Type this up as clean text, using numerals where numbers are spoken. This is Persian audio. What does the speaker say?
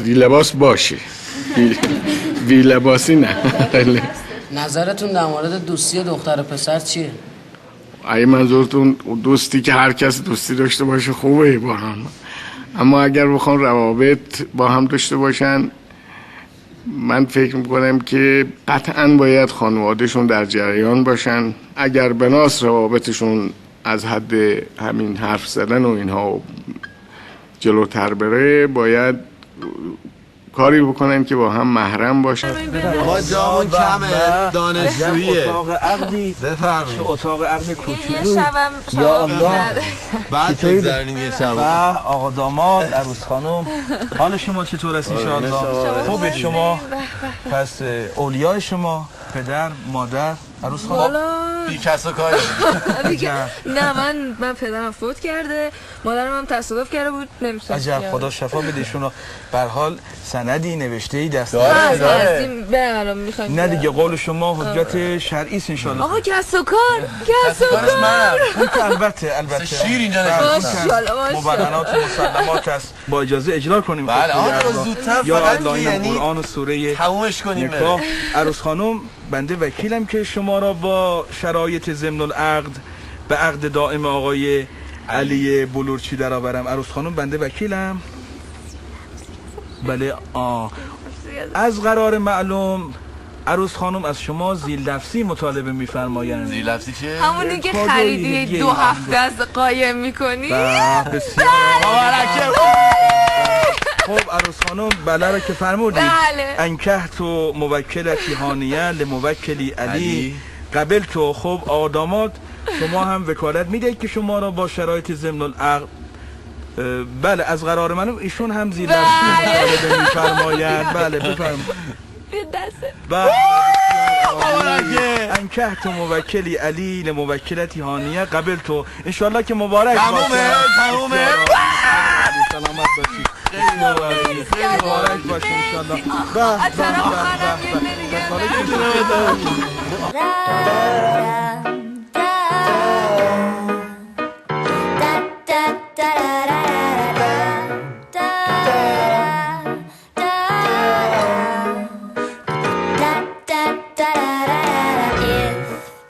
بی لباس باشه، بی لباسی نه. نظرتون در مورد دوستی دختر و پسر چیه؟ اگه منظورتون دوستی که هر کس دوستی داشته باشه خوبه با هم، اما اگر بخوان روابط با هم داشته باشن، من فکر میکنم که قطعا باید خانوادهشون در جریان باشن. اگر بناس روابطشون از حد همین حرف زدن و اینها جلوتر بره، باید کاری بکنن که با هم محرم باشن. آقا جامون کمه، دانشجوییه. اتاق عقدی بفرمایید. اتاق عقد کوچولو. یه شبم یا الله. بعد بگذارنیم یه شب. آقا داماد، عروس خانم، حال شما چطور است انشاءالله؟ خوبه شما؟ پس اولیای شما، پدر، مادر، عروس خانم بی کس و کاری. نه من پدرم فوت کرده، مادرم هم تصادف کرده بود، نمیشه. عجب، خدا شفا بده ایشونو. به هر حال سندی نوشته‌ای دست داره. نه دیگه، قول شما حجت شرعی است انشاءالله. آقا کس و کار، کس و کار. اون که البته شیر اینجا نشسته. مبرهنات و مسلمات است. با اجازه اجرا کنیم. بله، آن زودتر فقط که یعنی قرآن و سوره تمومش کنیم. نکاح. عروس خانم، بنده وکیلم که شما را با شرایط ضمن العقد به عقد دائم آقای علی بلورچی درآورم. عروس خانم، بنده وکیلم. بله. از قرار معلوم عروس خانم از شما زیرلفظی مطالبه می‌فرمایند. زیرلفظی چه؟ همونی که خریدی 2 هفته از قایم می‌کنی؟ بسیار خب عروس خانم، بله را که فرمودید. بله. انکه تو موکلتی هانیه لموکلی علی قبل تو. خب آقا داماد، شما هم وکالت میدهید که شما را با شرایط ضمن العقد، بله، از قرار من ایشون هم زیر لفظی مطالبه می‌فرمایند. بله بفرمایید. بله. انکه تو موکلی علی لموکلتی هانیه قبل تو. انشالله که مبارک باشه. تمومه. سلامت باشید. خیلی مبارک باشه انشالله. به